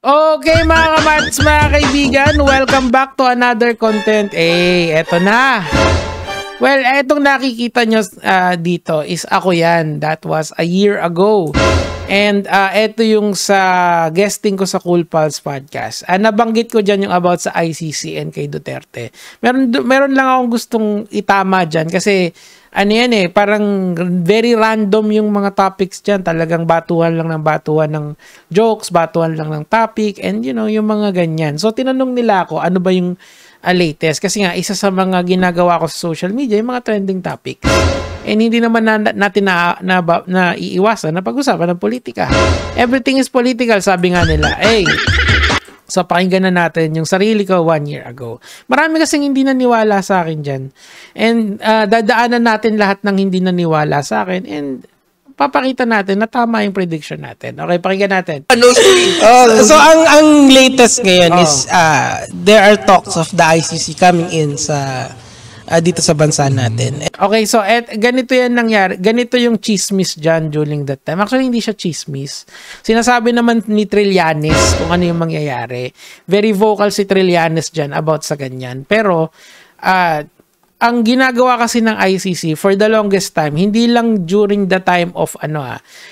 Okay mga kamats, mga kaibigan, welcome back to another content. Eto na. Well, etong nakikita nyo dito is ako yan. That was a year ago. And eto yung sa guesting ko sa Cool Pals Podcast. Nabanggit ko dyan yung about sa ICC and kay Duterte. Meron lang akong gustong itama dyan kasi ano yan parang very random yung mga topics dyan. Talagang batuhan lang ng batuhan ng jokes, batuhan lang ng topic, and you know, yung mga ganyan. So, tinanong nila ako, ano ba yung latest? Kasi nga, isa sa mga ginagawa ko sa social media, yung mga trending topics. And hindi naman natin na iiwasan na pag-usapan ng politika. Everything is political, sabi nga nila. So, pakinggan na natin yung sarili ko 1 year ago. Marami kasing hindi naniwala sa akin dyan. And dadaanan natin lahat ng hindi naniwala sa akin. And papakita natin na tama yung prediction natin. Okay, pakinggan natin. So, ang latest ngayon is there are talks of the ICC coming in sa dito sa bansa natin. Okay, so ganito yan nangyari. Ganito yung chismis dyan during that time. Actually, hindi siya chismis. Sinasabi naman ni Trillanes kung ano yung mangyayari. Very vocal si Trillanes dyan about sa ganyan. Pero, ang ginagawa kasi ng ICC for the longest time, hindi lang during the time of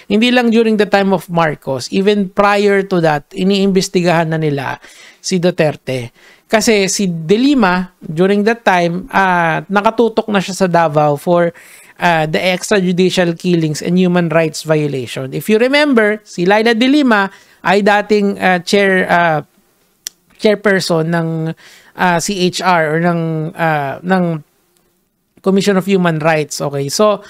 hindi lang during the time of Marcos, even prior to that, iniimbestigahan na nila si Duterte. Kasi si De Lima, during that time, nakatutok na siya sa Davao for the extrajudicial killings and human rights violation. If you remember, si Leila De Lima ay dating chairperson ng CHR or ng Commission of Human Rights. Okay, so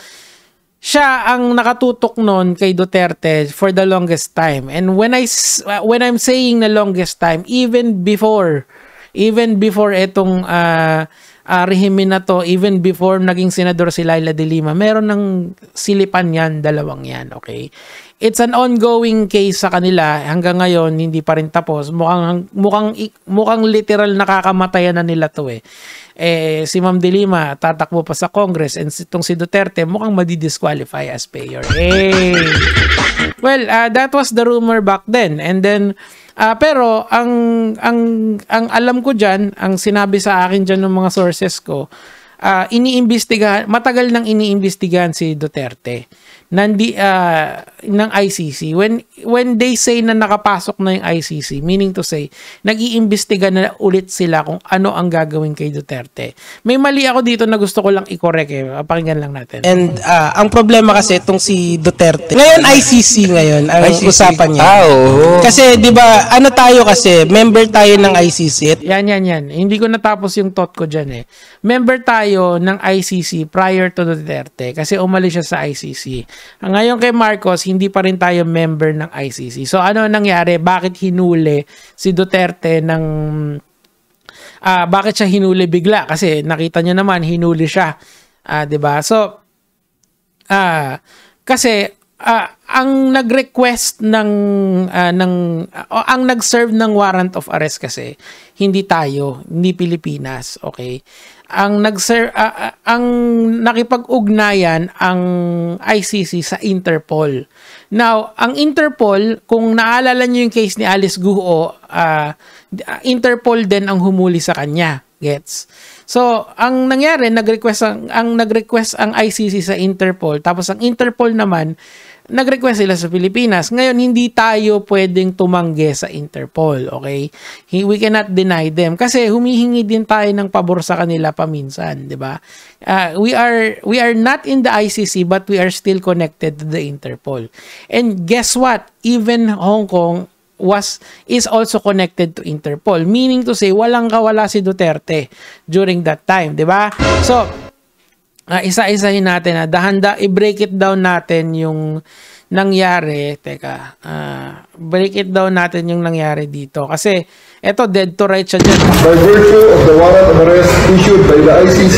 siya ang nakatutok noon kay Duterte for the longest time. And when I'm saying the longest time, even before itong rehimen na to, even before naging senador si Leila De Lima, meron ng silipan yan, dalawang yan, okay? It's an ongoing case sa kanila. Hanggang ngayon, hindi pa rin tapos. Mukhang literal nakakamataya na nila to si Ma'am De Lima, tatakbo pa sa Congress, and itong si Duterte, mukhang madidisqualify as mayor. Well, that was the rumor back then. And then, pero ang alam ko dyan, ang sinabi sa akin dyan ng mga sources ko, matagal nang iniimbestigahan si Duterte ng ICC. When they say na nakapasok na yung ICC, meaning to say, nag-iimbestiga na ulit sila kung ano ang gagawin kay Duterte. May mali ako dito na gusto ko lang i-correct Pakinggan lang natin. And ang problema kasi itong si Duterte. Ngayon ICC ngayon ang usapan niya. Kasi 'di ba, tayo kasi member tayo ng ICC. Yan. Hindi ko natapos yung thought ko diyan Member tayo ng ICC prior to Duterte kasi umalis siya sa ICC. Ngayon kay Marcos, hindi pa rin tayo member ng ICC. So ano nangyari? Bakit hinuli si Duterte bakit siya hinuli bigla? Kasi nakita nyo naman, hinuli siya. 'Di ba? So kasi ang nag-request ang nag-serve ng warrant of arrest kasi hindi Pilipinas, okay? Ang nakipag-ugnayan ang ICC sa Interpol. Now, ang Interpol, kung naalala niyo yung case ni Alice Guo, Interpol din ang humuli sa kanya. Gets? So, ang nangyari, nag-request ang ICC sa Interpol, tapos ang Interpol naman, nag-request sila sa Pilipinas. Ngayon, hindi tayo pwedeng tumanggi sa Interpol, okay? We cannot deny them kasi humihingi din tayo ng pabor sa kanila paminsan, 'di ba? We are not in the ICC but we are still connected to the Interpol. And guess what? Even Hong Kong is also connected to Interpol, meaning to say walang kawala si Duterte during that time, 'di ba? So, isa-isahin natin i-break it down natin yung nangyari. Break it down natin yung nangyari dito. Kasi, eto, dead to rights siya dyan. By virtue of the warrant of arrest issued by the ICC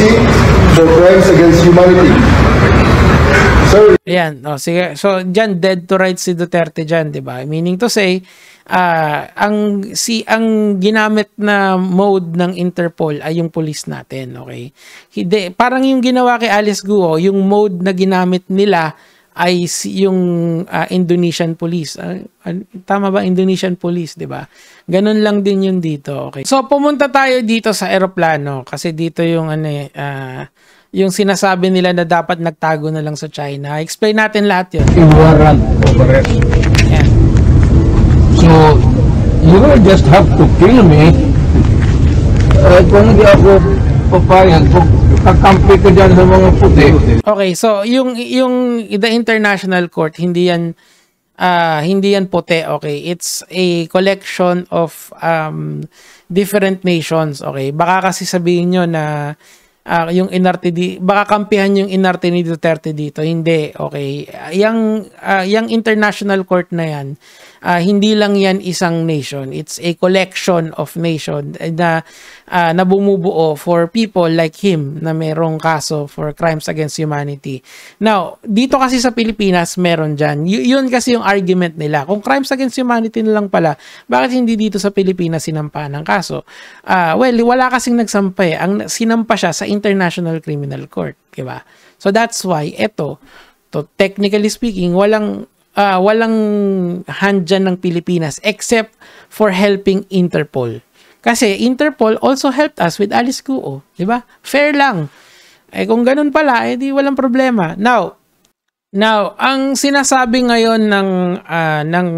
for crimes against humanity. Sir. Ayan, sige. So, dyan, dead to rights si Duterte dyan, di ba? Meaning to say, ang ginamit na mode ng Interpol ay yung police natin, okay? Parang yung ginawa kay Alice Guo, yung mode na ginamit nila yung Indonesian police. Tama ba? Indonesian police, di ba? Ganun lang din yun dito. Okay. So, pumunta tayo dito sa eroplano kasi dito yung yung sinasabi nila na dapat nagtago na lang sa China. Explain natin lahat yun. Warrant of arrest. Yeah. So, you will just have to kill me. Kung hindi ako papayag, kakampi ko dyan sa mga puti. Okay, so yung the international court hindi yan puti, okay? It's a collection of different nations, okay? Baka kasi sabihin nyo na yung inarte baka kampihan yung inarte ni Duterte dito. Hindi, okay? Yung international court na yan, hindi lang yan isang nation. It's a collection of nation na bumubuo for people like him na merong kaso for crimes against humanity. Now, dito kasi sa Pilipinas meron dyan. Yun kasi yung argument nila. Kung crimes against humanity na lang pala, bakit hindi dito sa Pilipinas sinampa ng kaso? Well, wala kasing nagsampa. Ang sinampa siya sa International Criminal Court. Diba? So that's why, technically speaking, walang hand dyan ng Pilipinas except for helping Interpol. Kasi Interpol also helped us with Alice Guo. Diba? Fair lang. Kung ganun pala, di walang problema. Now, ang sinasabi ngayon ng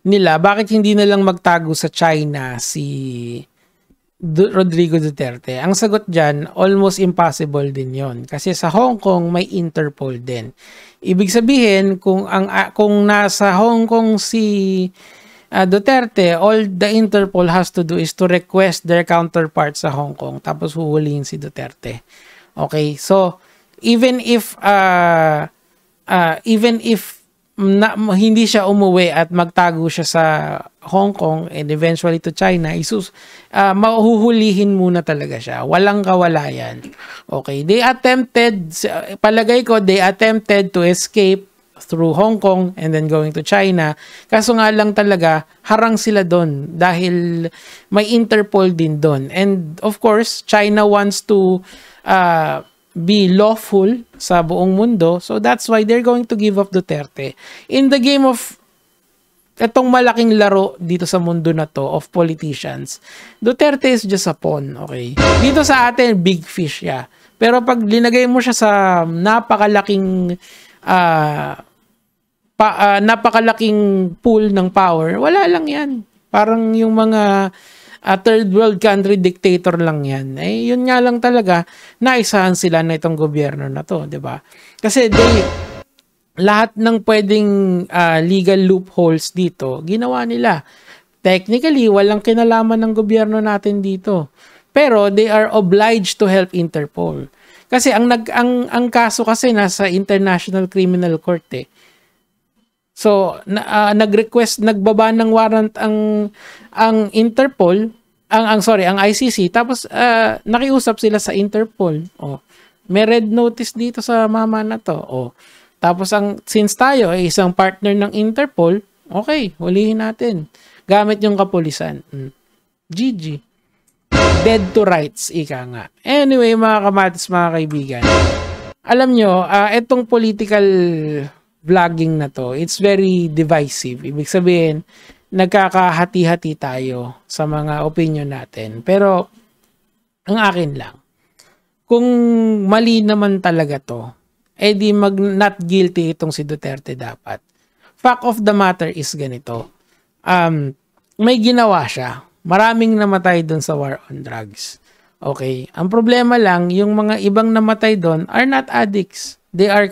nila, bakit hindi na lang magtago sa China si Rodrigo Duterte? Ang sagot dyan, almost impossible din yon. Kasi sa Hong Kong, may Interpol din. Ibig sabihin, kung nasa Hong Kong si Duterte, all the Interpol has to do is to request their counterpart sa Hong Kong, tapos huhulihin si Duterte. Okay, so even if hindi siya umuwi at magtago siya sa Hong Kong and eventually to China, mahuhulihin muna talaga siya. Walang kawalayan. Okay, palagay ko, they attempted to escape through Hong Kong and then going to China. Kaso nga lang talaga, harang sila doon dahil may Interpol din doon. And of course, China wants to be lawful sa buong mundo. So that's why they're going to give up Duterte. In the game of itong malaking laro dito sa mundo na to of politicians, Duterte is just a pawn, okay? Dito sa atin, big fish siya. Pero pag linagay mo siya sa napakalaking pool ng power, wala lang yan. Parang yung mga third world country dictator lang yan. Yun nga lang talaga, naisahan sila na itong gobyerno na to, di ba? Kasi lahat ng pwedeng legal loopholes dito, ginawa nila. Technically, walang kinalaman ng gobyerno natin dito. Pero they are obliged to help Interpol. Kasi ang kaso kasi nasa International Criminal Court eh. So, nagbaba ng warrant ang Interpol, ang ICC, tapos nakiusap sila sa Interpol. May red notice dito sa mama na to. Tapos since tayo ay isang partner ng Interpol, okay, hulihin natin. Gamit yung kapulisan. GG. Dead to rights, ika nga. Anyway, mga kamatis, mga kaibigan, alam nyo, itong political vlogging na to, it's very divisive. Ibig sabihin, nagkakahati-hati tayo sa mga opinion natin. Pero, ang akin lang, kung mali naman talaga to, di not guilty itong si Duterte dapat. Fact of the matter is ganito. May ginawa siya. Maraming namatay doon sa war on drugs. Okay. Ang problema lang, yung mga ibang namatay doon are not addicts. They are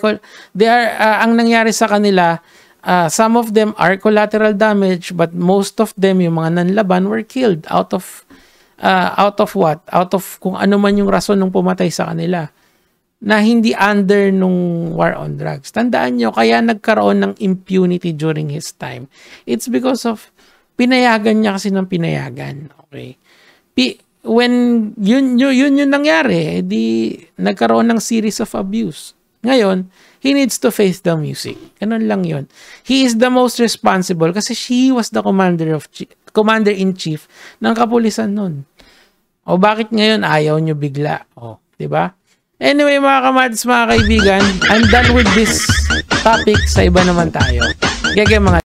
ang nangyari sa kanila, some of them are collateral damage, but most of them, yung mga nanlaban, were killed out of what? Out of kung ano man yung rason nung pumatay sa kanila. Na hindi under nung war on drugs. Tandaan nyo, kaya nagkaroon ng impunity during his time. It's because of pinayagan niya kasi ng pinayagan. Okay. When yun nangyari, di nagkaroon ng series of abuse. Ngayon, he needs to face the music. Ganun lang yun. He is the most responsible kasi he was the commander-in-chief ng kapulisan nun. O bakit ngayon ayaw nyo bigla? O, diba? Anyway, mga kamatis, mga kaibigan, I'm done with this topic, sa iba naman tayo. Gege mga